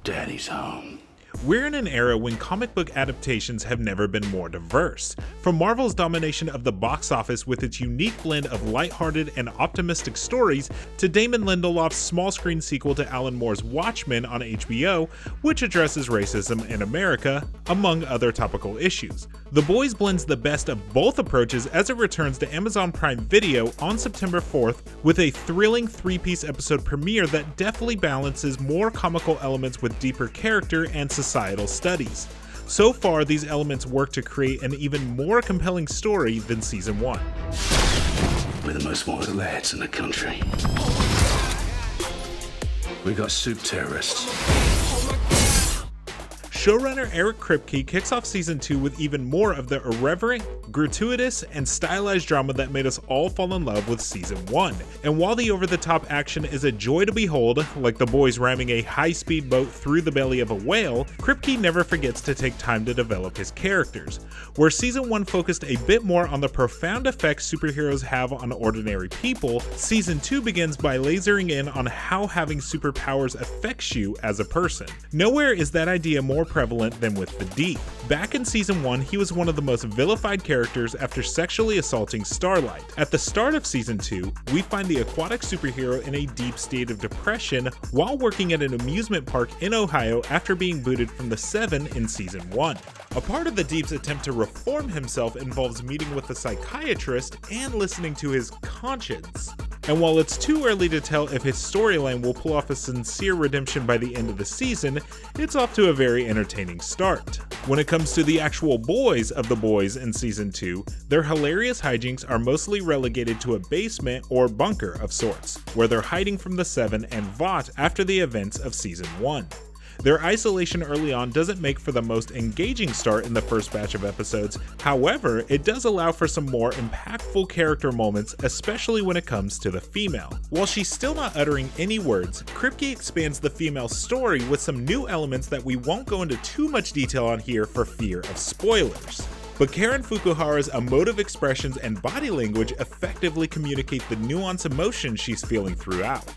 Daddy's home. We're in an era when comic book adaptations have never been more diverse. From Marvel's domination of the box office with its unique blend of lighthearted and optimistic stories, to Damon Lindelof's small-screen sequel to Alan Moore's Watchmen on HBO, which addresses racism in America, among other topical issues. The Boys blends the best of both approaches as it returns to Amazon Prime Video on September 4th with a thrilling 3-piece episode premiere that deftly balances more comical elements with deeper character and societal studies. So far, these elements work to create an even more compelling story than Season 1. We're the most wanted lads in the country. We got soup terrorists. Showrunner Eric Kripke kicks off Season 2 with even more of the irreverent, gratuitous, and stylized drama that made us all fall in love with Season 1. And while the over-the-top action is a joy to behold, like the boys ramming a high-speed boat through the belly of a whale, Kripke never forgets to take time to develop his characters. Where Season 1 focused a bit more on the profound effects superheroes have on ordinary people, Season 2 begins by lasering in on how having superpowers affects you as a person. Nowhere is that idea more prevalent than with the Deep. Back in Season 1, he was one of the most vilified characters after sexually assaulting Starlight. At the start of Season 2, we find the aquatic superhero in a deep state of depression while working at an amusement park in Ohio after being booted from the Seven in Season 1. A part of the Deep's attempt to reform himself involves meeting with a psychiatrist and listening to his conscience. And while it's too early to tell if his storyline will pull off a sincere redemption by the end of the season, it's off to a very entertaining start. When it comes to the actual boys of the boys in Season 2, their hilarious hijinks are mostly relegated to a basement or bunker of sorts, where they're hiding from the Seven and Vought after the events of Season 1. Their isolation early on doesn't make for the most engaging start in the first batch of episodes, however, it does allow for some more impactful character moments, especially when it comes to the female. While she's still not uttering any words, Kripke expands the female story with some new elements that we won't go into too much detail on here for fear of spoilers. But Karen Fukuhara's emotive expressions and body language effectively communicate the nuanced emotions she's feeling throughout.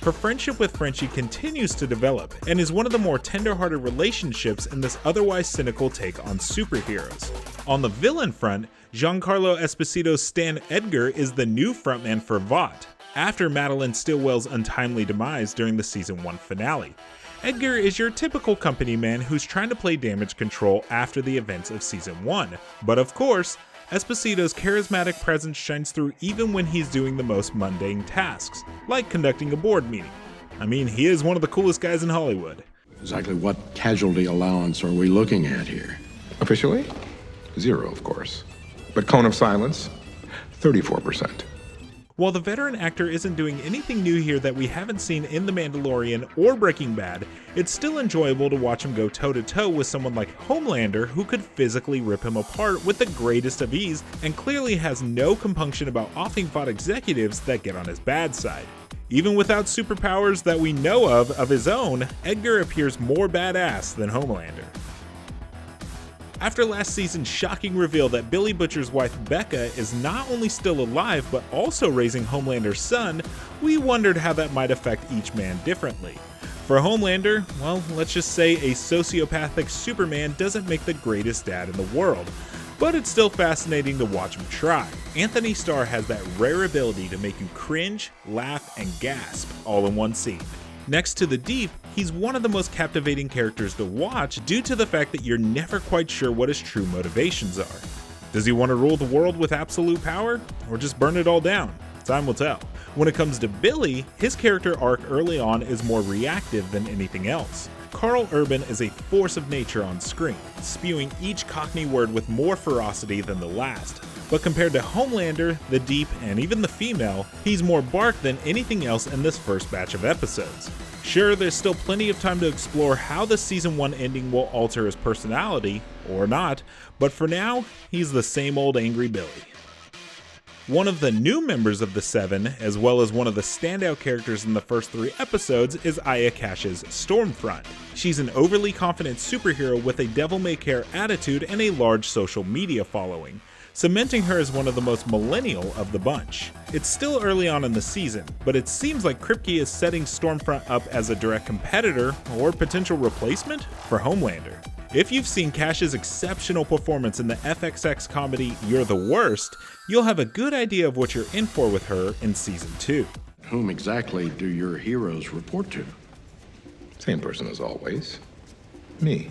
Her friendship with Frenchie continues to develop, and is one of the more tender-hearted relationships in this otherwise cynical take on superheroes. On the villain front, Giancarlo Esposito's Stan Edgar is the new frontman for Vought, after Madeline Stillwell's untimely demise during the Season 1 finale. Edgar is your typical company man who's trying to play damage control after the events of Season 1, but of course, Esposito's charismatic presence shines through even when he's doing the most mundane tasks, like conducting a board meeting. I mean, he is one of the coolest guys in Hollywood. Exactly what casualty allowance are we looking at here? Officially, 0, of course. But cone of silence, 34%. While the veteran actor isn't doing anything new here that we haven't seen in The Mandalorian or Breaking Bad, it's still enjoyable to watch him go toe-to-toe with someone like Homelander, who could physically rip him apart with the greatest of ease and clearly has no compunction about offing Vought executives that get on his bad side. Even without superpowers that we know of his own, Edgar appears more badass than Homelander. After last season's shocking reveal that Billy Butcher's wife Becca is not only still alive but also raising Homelander's son, we wondered how that might affect each man differently. For Homelander, well, let's just say a sociopathic Superman doesn't make the greatest dad in the world, but it's still fascinating to watch him try. Anthony Starr has that rare ability to make you cringe, laugh, and gasp all in one scene. Next to the Deep, he's one of the most captivating characters to watch due to the fact that you're never quite sure what his true motivations are. Does he want to rule the world with absolute power, or just burn it all down? Time will tell. When it comes to Billy, his character arc early on is more reactive than anything else. Carl Urban is a force of nature on screen, spewing each Cockney word with more ferocity than the last. But compared to Homelander, the Deep, and even the female, he's more bark than anything else in this first batch of episodes. Sure, there's still plenty of time to explore how the Season 1 ending will alter his personality, or not, but for now, he's the same old angry Billy. One of the new members of the Seven, as well as one of the standout characters in the first 3 episodes, is Aya Cash's Stormfront. She's an overly confident superhero with a devil-may-care attitude and a large social media following. cementing her as one of the most millennial of the bunch. It's still early on in the season, but it seems like Kripke is setting Stormfront up as a direct competitor or potential replacement for Homelander. If you've seen Cash's exceptional performance in the FXX comedy You're the Worst, you'll have a good idea of what you're in for with her in Season 2. Whom exactly do your heroes report to? Same person as always. Me.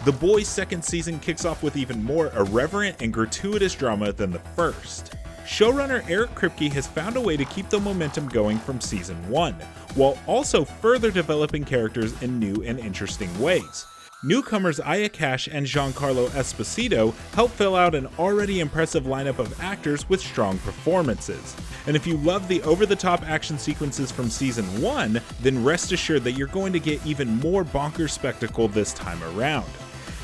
The Boys' second season kicks off with even more irreverent and gratuitous drama than the first. Showrunner Eric Kripke has found a way to keep the momentum going from Season 1, while also further developing characters in new and interesting ways. Newcomers Aya Cash and Giancarlo Esposito help fill out an already impressive lineup of actors with strong performances. And if you love the over-the-top action sequences from Season 1, then rest assured that you're going to get even more bonkers spectacle this time around.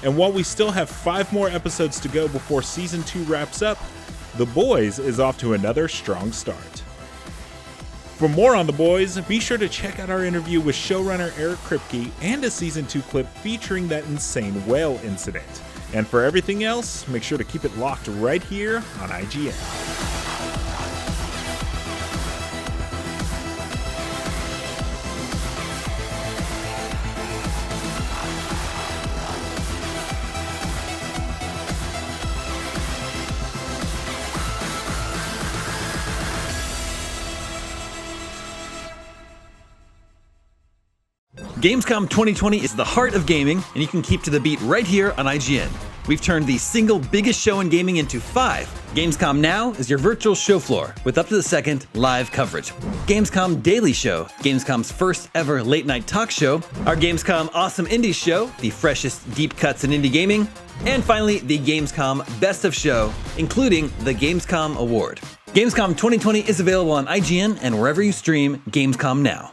And while we still have 5 more episodes to go before Season 2 wraps up, The Boys is off to another strong start. For more on The Boys, be sure to check out our interview with showrunner Eric Kripke and a Season 2 clip featuring that insane whale incident. And for everything else, make sure to keep it locked right here on IGN. Gamescom 2020 is the heart of gaming, and you can keep to the beat right here on IGN. We've turned the single biggest show in gaming into 5. Gamescom Now is your virtual show floor with up to the second live coverage. Gamescom Daily Show, Gamescom's first ever late night talk show, our Gamescom Awesome Indies Show, the freshest deep cuts in indie gaming, and finally the Gamescom Best of Show, including the Gamescom Award. Gamescom 2020 is available on IGN and wherever you stream Gamescom Now.